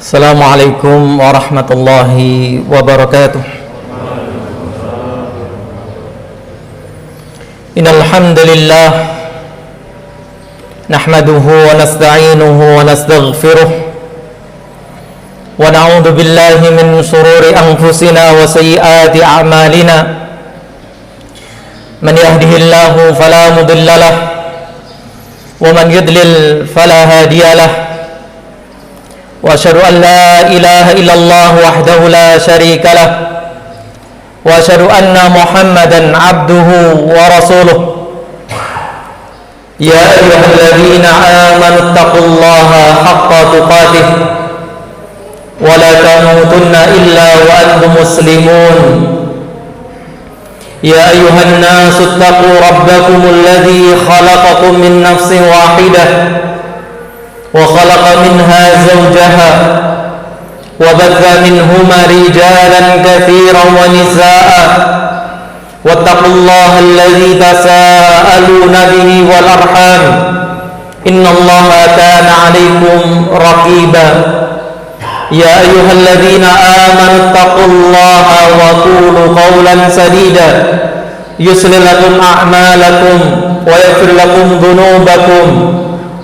Assalamualaikum warahmatullahi wabarakatuh. Innal hamdalillah nahmaduhu wa nasta'inuhu wa nastaghfiruh wa na'udzu billahi min shururi anfusina wa sayyiati a'malina. Man yahdihillahu fala mudilla lahu wa man yudlil fala hadiya lahu. وأشهد أن لا إله إلا الله وحده لا شريك له وأشهد أن محمدا عبده ورسوله يا أيها الذين آمنوا اتقوا الله حق تقاته ولا تموتن إلا وأنتم مسلمون يا أيها الناس اتقوا ربكم الذي خلقكم من نفس واحدة وخلق منها زوجها وبث منهما رجالا كثيرا ونساء واتقوا الله الذي تساءلون به والأرحام إن الله كان عليكم رقيبا يا أيها الذين آمنوا اتقوا الله وقولوا قولا سديدا يصلح لكم أعمالكم ويغفر لكم ذنوبكم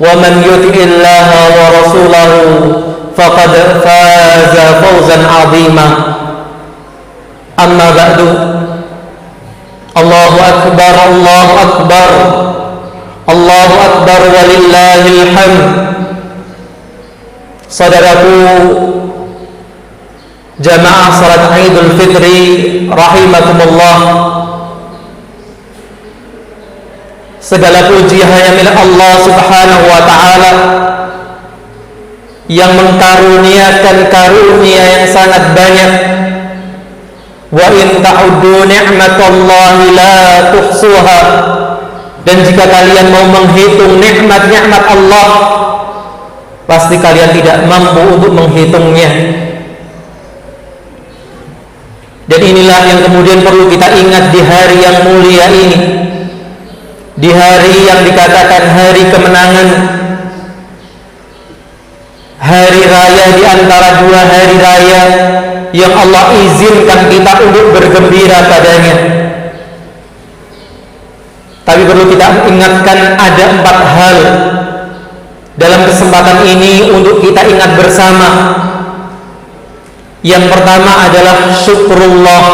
ومن يطع الله ورسوله فقد فاز فوزا عظيما أما بعد الله أكبر الله أكبر الله أكبر ولله الحمد. Saudaraku jamaah salat Idul Fitri rahimakumullah, segala puji hanya milik Allah Subhanahu wa ta'ala yang mengkaruniakan karunia yang sangat banyak. Wa in ta'uddu ni'matallahi la tuhsuha. Dan jika kalian mau menghitung nikmat-nikmat Allah, pasti kalian tidak mampu untuk menghitungnya. Dan inilah yang kemudian perlu kita ingat di hari yang mulia ini, di hari yang dikatakan hari kemenangan, hari raya di antara dua hari raya yang Allah izinkan kita untuk bergembira padanya. Tapi perlu kita ingatkan ada 4 hal dalam kesempatan ini untuk kita ingat bersama. Yang pertama adalah syukrullah,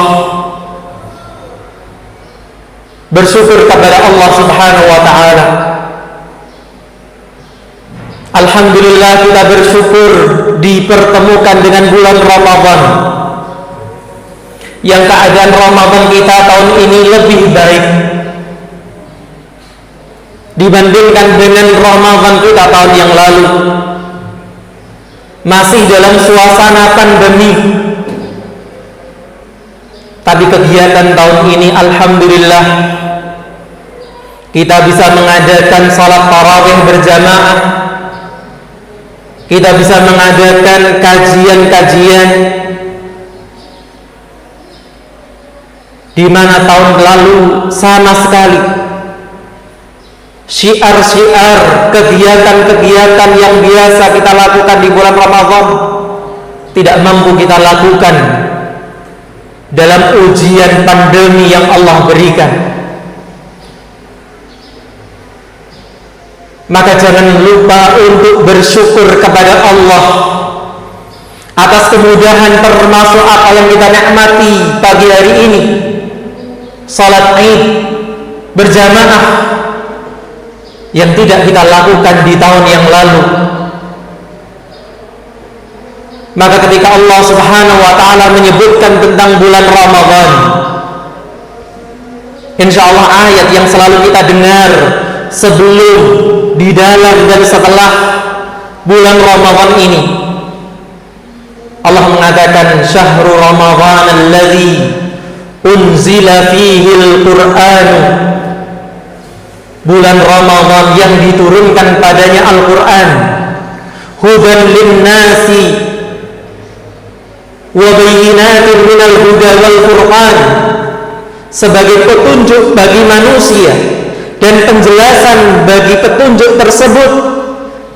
bersyukur kepada Allah Subhanahu wa ta'ala. Alhamdulillah kita bersyukur dipertemukan dengan bulan Ramadan, yang keadaan Ramadan kita tahun ini lebih baik dibandingkan dengan Ramadan kita tahun yang lalu. Masih dalam suasana pandemi, tapi kegiatan tahun ini alhamdulillah kita bisa mengadakan salat tarawih berjamaah, kita bisa mengadakan kajian-kajian di mana tahun lalu sama sekali syiar-syiar kegiatan-kegiatan yang biasa kita lakukan di bulan Ramadan tidak mampu kita lakukan dalam ujian pandemi yang Allah berikan. Maka jangan lupa untuk bersyukur kepada Allah atas kemudahan, termasuk apa yang kita nikmati pagi hari ini, salat Id berjamaah yang tidak kita lakukan di tahun yang lalu. Maka ketika Allah Subhanahu wa ta'ala menyebutkan tentang bulan Ramadan, insyaallah ayat yang selalu kita dengar sebelum, di dalam, dan setelah bulan Ramadan ini, Allah mengatakan syahrul Ramadan alladzi unzila fihi al-Qur'an, bulan Ramadan yang diturunkan padanya Al-Quran, hudan linnasi wa bayyinatin minal huda wal furqan, sebagai petunjuk bagi manusia dan penjelasan bagi petunjuk tersebut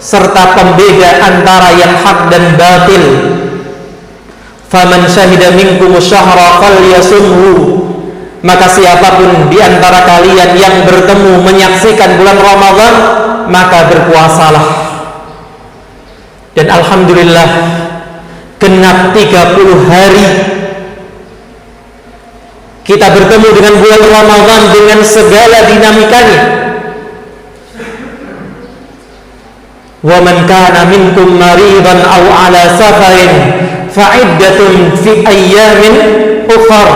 serta pembeda antara yang hak dan batil. Faman syahida minkum syahra falyasumhu, maka siapapun di antara kalian yang bertemu menyaksikan bulan Ramadan, maka berpuasalah. Dan alhamdulillah genap 30 hari kita bertemu dengan bulan Ramadan dengan segala dinamikanya. Wa man kana minkum maridan aw ala safarin fa'iddatun fi ayyamin ukhra.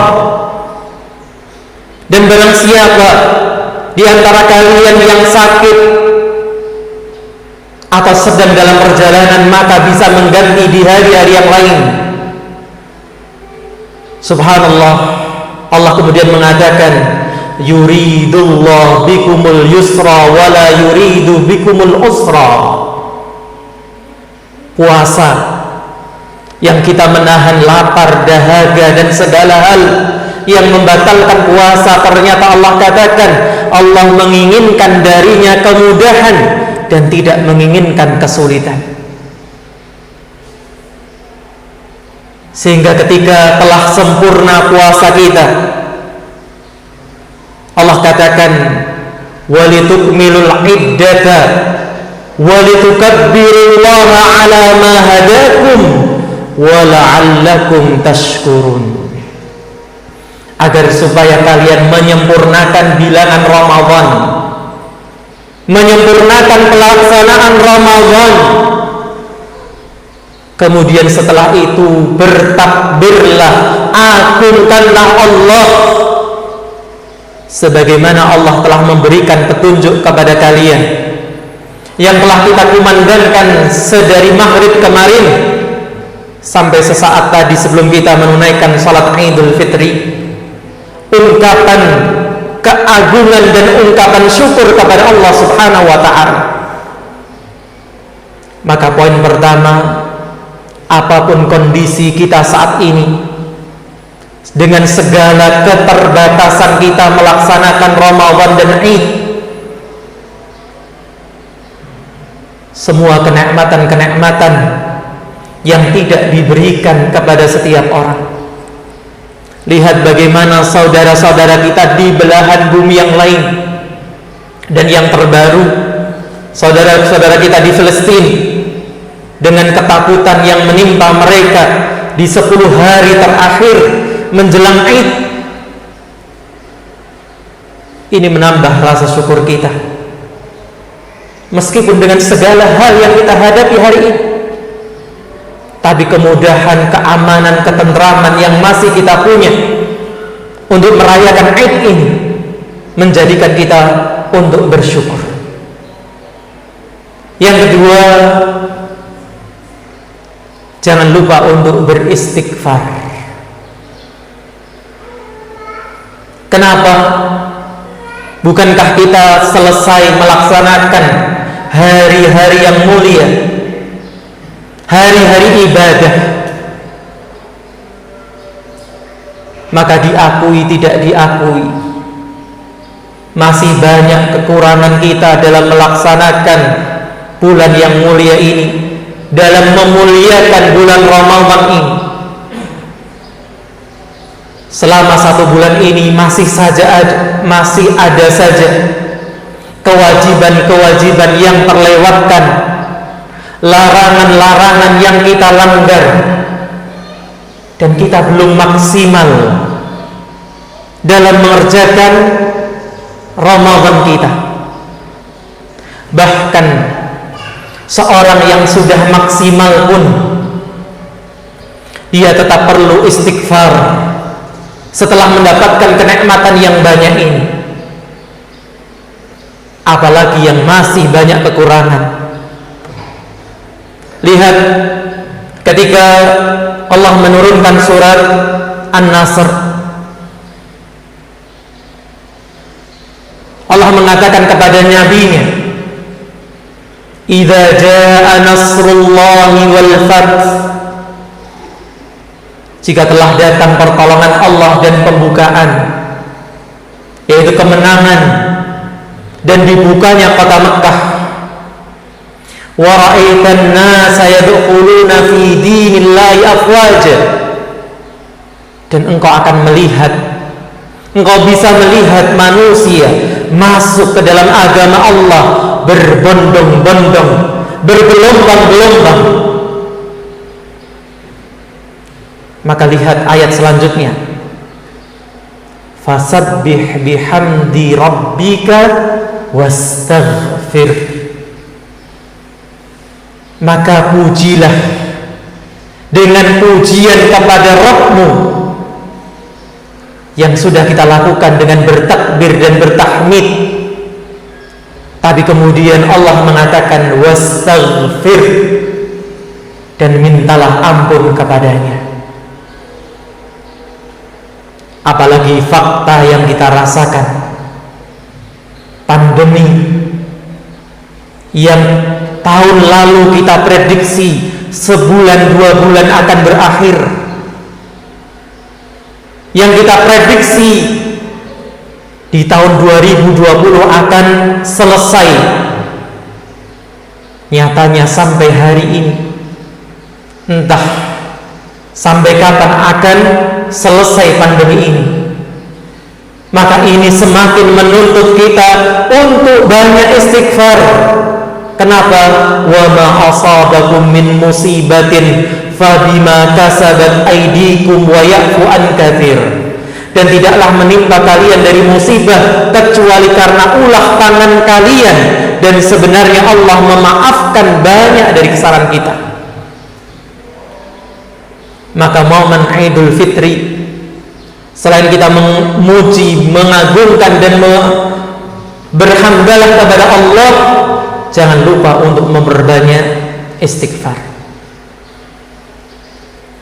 Dan barang siapa di antara kalian yang sakit atau sedang dalam perjalanan, maka bisa mengganti di hari-hari yang lain. Subhanallah, Allah kemudian mengatakan, yuridullah bikumul yusra wala yuridu bikumul usra. Puasa yang kita menahan lapar, dahaga dan segala hal yang membatalkan puasa, ternyata Allah katakan Allah menginginkan darinya kemudahan dan tidak menginginkan kesulitan. Sehingga ketika telah sempurna puasa kita, Allah katakan walitukmilul iddata walitukabbirullaha ala ma hadakum wa la'allakum tashkurun, agar supaya kalian menyempurnakan bilangan Ramadan, menyempurnakan pelaksanaan Ramadan. Kemudian setelah itu bertakbirlah, agungkanlah Allah, sebagaimana Allah telah memberikan petunjuk kepada kalian, yang telah kita kumandangkan sedari maghrib kemarin sampai sesaat tadi sebelum kita menunaikan salat Idul Fitri. Ungkapan keagungan dan ungkapan syukur kepada Allah Subhanahu wa ta'ala. Maka poin pertama, apapun kondisi kita saat ini, dengan segala keterbatasan kita melaksanakan Ramadan dan Id, semua kenikmatan-kenikmatan yang tidak diberikan kepada setiap orang. Lihat bagaimana saudara-saudara kita di belahan bumi yang lain. Dan yang terbaru, saudara-saudara kita di Palestina, dengan ketakutan yang menimpa mereka di 10 hari terakhir menjelang Id. Ini menambah rasa syukur kita, meskipun dengan segala hal yang kita hadapi hari ini. Tapi kemudahan, keamanan, ketentraman yang masih kita punya untuk merayakan Id ini menjadikan kita untuk bersyukur. Yang kedua, jangan lupa untuk beristighfar. Kenapa? Bukankah kita selesai melaksanakan hari-hari yang mulia, hari-hari ibadah, maka diakui tidak diakui, masih banyak kekurangan kita dalam melaksanakan bulan yang mulia ini, dalam memuliakan bulan Ramadan ini. Selama 1 bulan ini masih ada saja kewajiban-kewajiban yang terlewatkan, larangan-larangan yang kita langgar, dan kita belum maksimal dalam mengerjakan Ramadan kita. Bahkan seorang yang sudah maksimal pun dia tetap perlu istighfar setelah mendapatkan kenikmatan yang banyak ini. Apalagi yang masih banyak kekurangan. Lihat ketika Allah menurunkan surat An-Nasr, Allah mengatakan kepada nabinya, "Idza jaa nasrullahi wal fath." Jika telah datang pertolongan Allah dan pembukaan, yaitu kemenangan dan dibukanya kota Mekkah. wa ra'aitan nasa yadkhuluna fi dinillahi afwaja, dan engkau akan melihat, engkau bisa melihat manusia masuk ke dalam agama Allah berbondong-bondong, bergelombang-gelombang. Maka lihat ayat selanjutnya, fasabbih bihamdi rabbika wastaghfir, maka pujilah dengan pujian kepada Rabbmu yang sudah kita lakukan dengan bertakbir dan bertahmid. Tapi kemudian Allah mengatakan wastaghfir, dan mintalah ampun kepadanya. Apalagi fakta yang kita rasakan, pandemi yang tahun lalu kita prediksi sebulan 2 bulan akan berakhir, yang kita prediksi di tahun 2020 akan selesai, nyatanya sampai hari ini entah sampai kapan akan selesai pandemi ini. Maka ini semakin menuntut kita untuk banyak istighfar. Kenapa? Wa ma asabakum min musibatin fabima kasabat aydikum wa ya'fu an katsir. Dan tidaklah menimpa kalian dari musibah kecuali karena ulah tangan kalian, dan sebenarnya Allah memaafkan banyak dari kesalahan kita. Maka momen Idul Fitri, selain kita memuji, mengagungkan dan berhamdalah kepada Allah, jangan lupa untuk memperbanyak istighfar.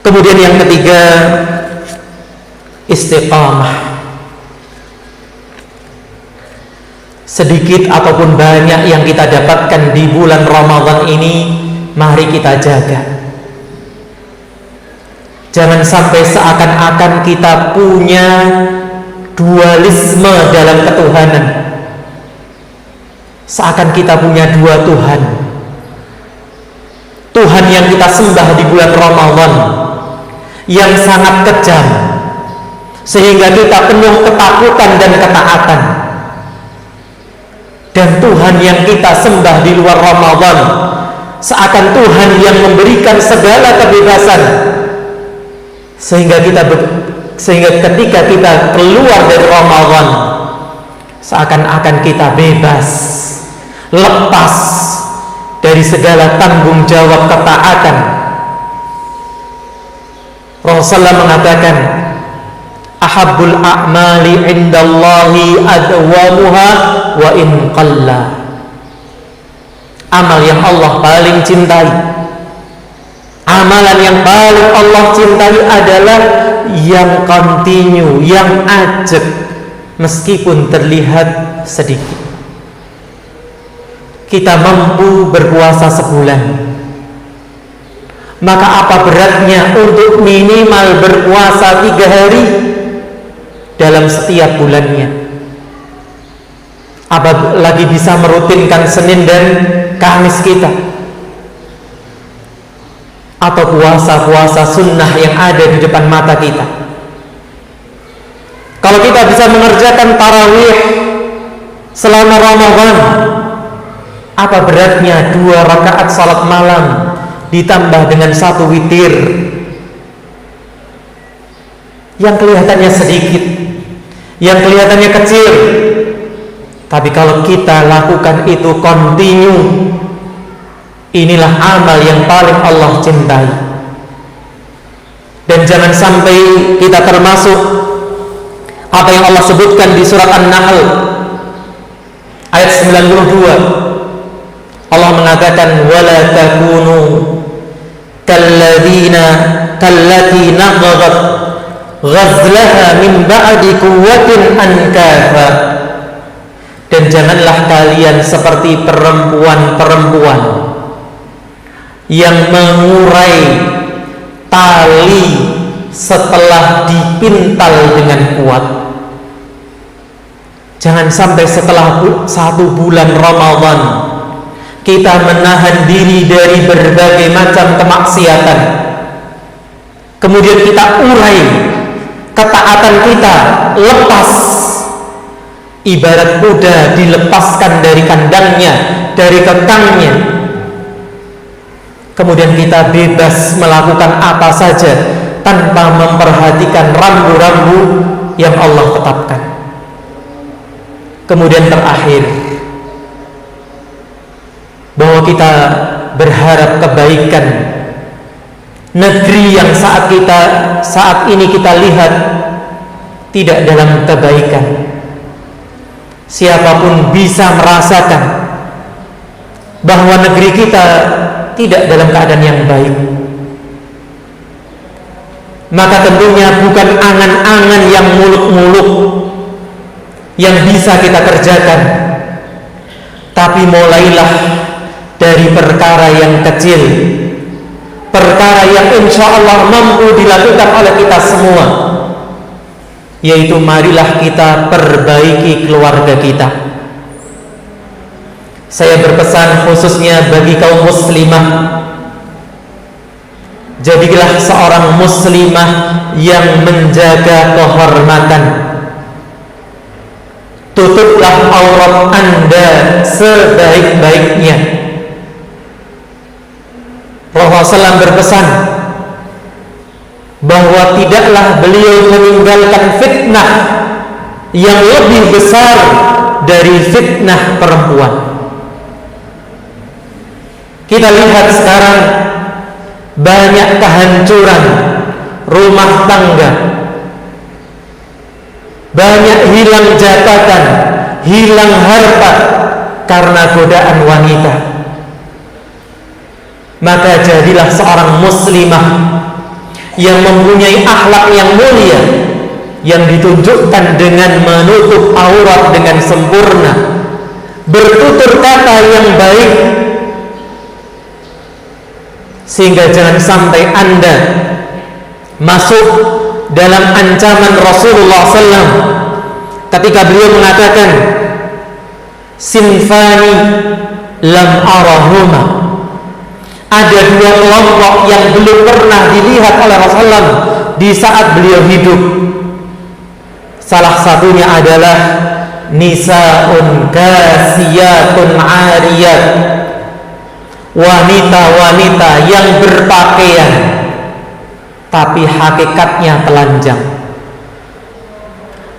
Kemudian yang ketiga, istiqamah. Sedikit ataupun banyak yang kita dapatkan di bulan Ramadan ini, mari kita jaga. Jangan sampai seakan-akan kita punya dualisme dalam ketuhanan, seakan kita punya dua Tuhan. Tuhan yang kita sembah di bulan Ramadan yang sangat kejam, sehingga kita penuh ketakutan dan ketaatan. Dan Tuhan yang kita sembah di luar Ramadan seakan Tuhan yang memberikan segala kebebasan, sehingga ketika kita keluar dari Ramadan seakan-akan kita bebas, lepas dari segala tanggung jawab ketaatan. Rasulullah mengatakan, ahabbul a'mali indallahi adwamuha wa in qalla. Amal yang Allah paling cintai, amalan yang paling Allah cintai adalah yang kontinu, yang ajak, meskipun terlihat sedikit. Kita mampu berpuasa sebulan, maka apa beratnya untuk minimal berpuasa 3 hari dalam setiap bulannya? Apalagi bisa merutinkan Senin dan Kamis kita, atau puasa-puasa sunnah yang ada di depan mata kita. Kalau kita bisa mengerjakan tarawih selama Ramadan, apa beratnya 2 rakaat salat malam ditambah dengan 1 witir yang kelihatannya sedikit, yang kelihatannya kecil, tapi kalau kita lakukan itu kontinu, inilah amal yang paling Allah cintai. Dan jangan sampai kita termasuk apa yang Allah sebutkan di surat An-Nahl ayat 92. Allah mengatakan, wala takunu kallati naqadat ghazlaha min ba'di quwwatin ankafa. Dan janganlah kalian seperti perempuan-perempuan yang mengurai tali setelah dipintal dengan kuat. Jangan sampai setelah 1 bulan Ramadan kita menahan diri dari berbagai macam kemaksiatan, kemudian kita urai ketaatan kita, lepas ibarat kuda dilepaskan dari kandangnya, dari kekangnya, kemudian kita bebas melakukan apa saja tanpa memperhatikan rambu-rambu yang Allah tetapkan. Kemudian terakhir, bahwa kita berharap kebaikan negeri yang saat ini kita lihat tidak dalam kebaikan. Siapapun bisa merasakan bahwa negeri kita tidak dalam keadaan yang baik. Maka tentunya bukan angan-angan yang muluk-muluk yang bisa kita kerjakan, tapi mulailah dari perkara yang kecil, perkara yang insya Allah mampu dilakukan oleh kita semua, yaitu marilah kita perbaiki keluarga kita. Saya berpesan khususnya bagi kaum muslimah, jadilah seorang muslimah yang menjaga kehormatan. Tutuplah aurat Anda sebaik-baiknya. Rasulullah SAW berpesan bahwa tidaklah beliau meninggalkan fitnah yang lebih besar dari fitnah perempuan. Kita lihat sekarang banyak kehancuran rumah tangga, banyak hilang jabatan, hilang harta karena godaan wanita. Maka jadilah seorang muslimah yang mempunyai akhlak yang mulia, yang ditunjukkan dengan menutup aurat dengan sempurna, bertutur kata yang baik, sehingga jangan sampai Anda masuk dalam ancaman Rasulullah SAW ketika beliau mengatakan, sinfani lam arahuma, ada dua kelompok yang belum pernah dilihat oleh Rasulullah di saat beliau hidup. Salah satunya adalah nisaun kasiyatun ariyat, wanita-wanita yang berpakaian tapi hakikatnya telanjang.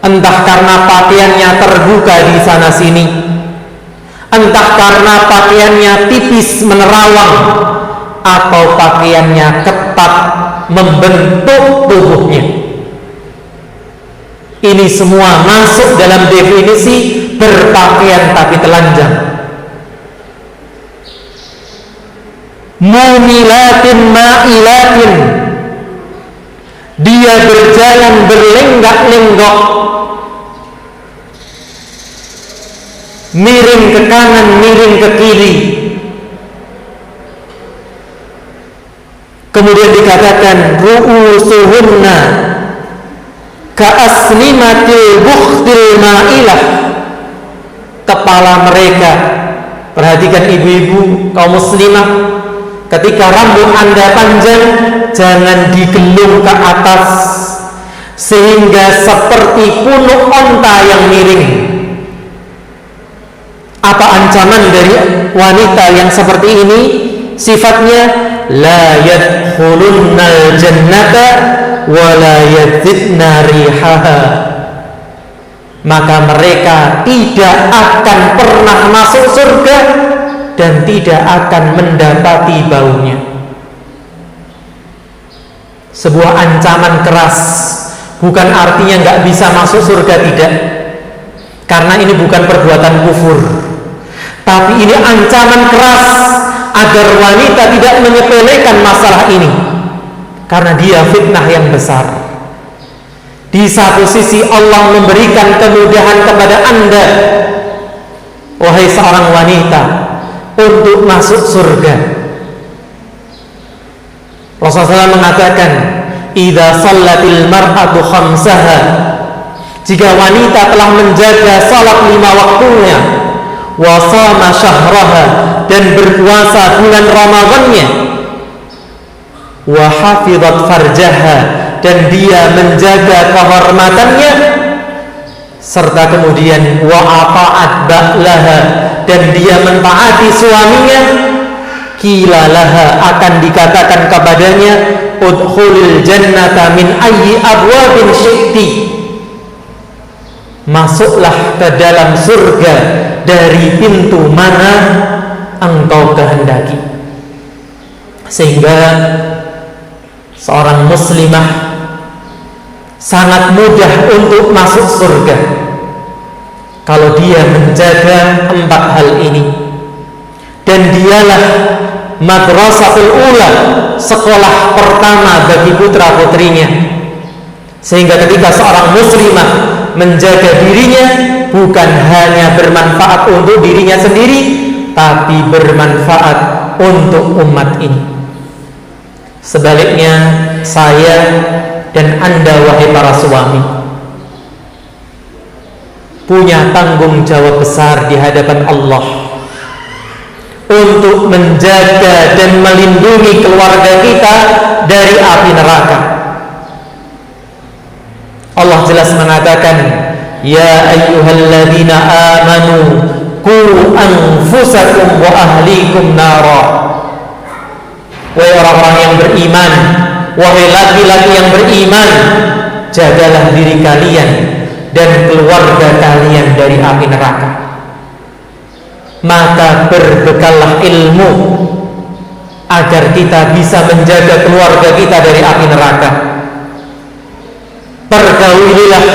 Entah karena pakaiannya terbuka di sana sini, entah karena pakaiannya tipis menerawang, atau pakaiannya ketat membentuk tubuhnya. Ini semua masuk dalam definisi berpakaian tapi telanjang. Mumilatin ma'ilatin, dia berjalan berlenggak-lenggok, miring ke kanan, miring ke kiri. Kemudian dikatakan ru'usuhunna ka'asnimatil bukhtil ma'ilah, kepala mereka, perhatikan ibu-ibu kaum muslimah, ketika rambut Anda panjang jangan digelung ke atas sehingga seperti punuk onta yang miring. Apa ancaman dari wanita yang seperti ini? Sifatnya la yadkhulunnal jannata wa la yadzidna rihaha, maka mereka tidak akan pernah masuk surga dan tidak akan mendapati baunya. Sebuah ancaman keras, bukan artinya nggak bisa masuk surga, tidak, karena ini bukan perbuatan kufur, tapi ini ancaman keras agar wanita tidak menyepelekan masalah ini, karena dia fitnah yang besar. Di satu sisi Allah memberikan kemudahan kepada Anda, wahai seorang wanita, untuk masuk surga. Rasulullah SAW mengatakan, idza shallatil mar'atu khamsaha, jika wanita telah menjaga salat 5 waktunya, wa shama syahraha, dan berpuasa bulan Ramadannya, wa hafizat farjaha, dan dia menjaga kehormatannya, serta kemudian wa ata'at ba'laha, dan dia mentaati suaminya, qila laha, akan dikatakan kepadanya, udkhulil jannata min ayyi abwabin syi'ti, masuklah ke dalam surga dari pintu mana engkau kehendaki. Sehingga seorang muslimah sangat mudah untuk masuk surga kalau dia menjaga 4 hal ini. Dan dialah madrasatul ula, sekolah pertama bagi putra-putrinya. Sehingga ketika seorang muslimah menjaga dirinya, bukan hanya bermanfaat untuk dirinya sendiri, tapi bermanfaat untuk umat ini. Sebaliknya, saya dan Anda, wahai para suami, punya tanggung jawab besar di hadapan Allah untuk menjaga dan melindungi keluarga kita dari api neraka. Allah jelas mengatakan, ya ayyuhalladzina amanu qu anfusakum wa ahlikum nara. Wahai orang-orang yang beriman, wahai laki-laki yang beriman, jagalah diri kalian dan keluarga kalian dari api neraka. Maka berbekallah ilmu agar kita bisa menjaga keluarga kita dari api neraka. Pergaulilah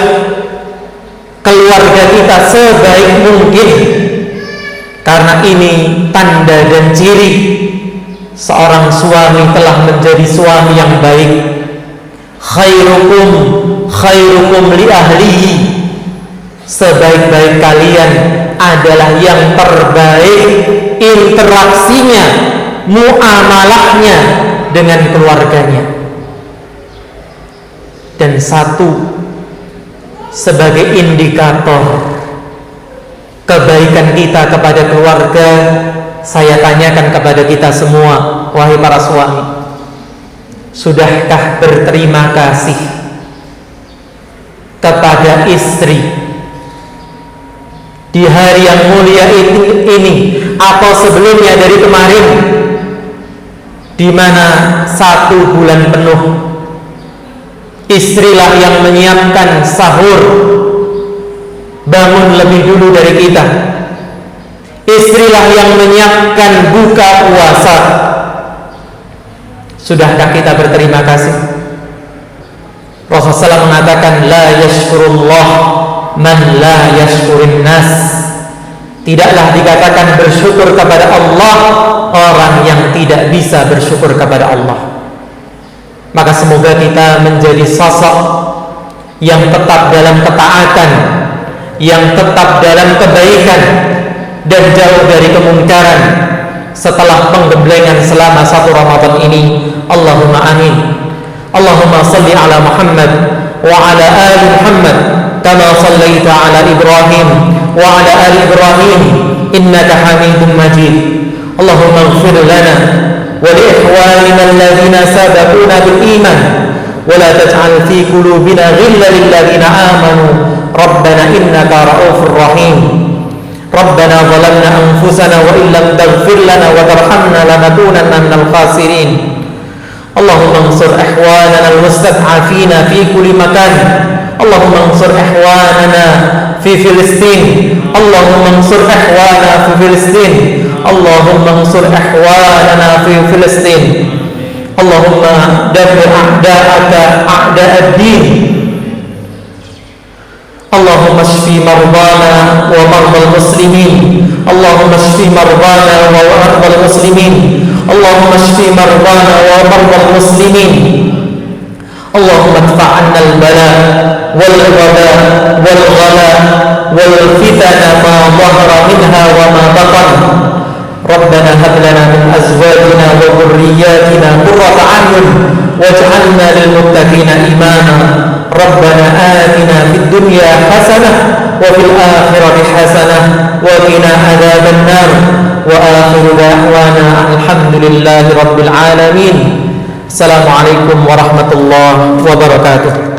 keluarga kita sebaik mungkin, karena ini tanda dan ciri seorang suami telah menjadi suami yang baik. Khairukum khairukum li ahlihi, sebaik-baik kalian adalah yang terbaik interaksinya, muamalahnya dengan keluarganya. Dan satu sebagai indikator kebaikan kita kepada keluarga, saya tanyakan kepada kita semua, wahai para suami, sudahkah berterima kasih kepada istri di hari yang mulia ini atau sebelumnya dari kemarin, di mana 1 bulan penuh istrilah yang menyiapkan sahur, bangun lebih dulu dari kita, istrilah yang menyiapkan buka puasa. Sudahkah kita berterima kasih? Rasulullah SAW mengatakan, la yashkurullah man la yashkurin nas. Tidaklah dikatakan bersyukur kepada Allah orang yang tidak bisa bersyukur kepada Allah. Maka semoga kita menjadi sosok yang tetap dalam ketaatan, yang tetap dalam kebaikan, dan jauh dari kemungkaran setelah penggemblengan selama 1 Ramadan ini. Allahumma amin. Allahumma salli ala Muhammad wa ala ali Muhammad kama sallaita ala Ibrahim wa ala ali Ibrahim innaka Hamidum Majid. Allahumma ighfir lana wa li ikhwanina alladhina sabaquna bil iman wa la taj'al fi qulubina ghillan lil ladzina amanu rabbana innaka ra'ufur rahim. Rabbana zalamna anfusana wa illam taghfir lana wa tarhamna lanakunanna minal khasirin. Allahumma ansur ihwanana al-mustad'afina fi kulli makan. Allahumma ansur ihwanana fi Filistin. Allahumma ansur ihwanana fi Filistin. Allahumma ansur ihwanana fi Filistin. Allahumma dabbir a'da'aka a'da'ad-din. Allahumma shfi mardana wa mardal muslimin. Allahumma shfi mardana wa mardal muslimin. Allahumma shfi mardana wa mardal muslimin. Allahumma adfa' 'anna al-bala wal waba wal ghala wal fitana ma dhahara minha wa ma batan. ربنا هب لنا من أزواجنا وذرياتنا قرة أعين واجعلنا للمتقين إماما ربنا آتنا في الدنيا حسنة وفي الآخرة حسنة وقنا عذاب النار وآخر دعوانا الحمد لله رب العالمين. Assalamualaikum warahmatullahi wabarakatuh.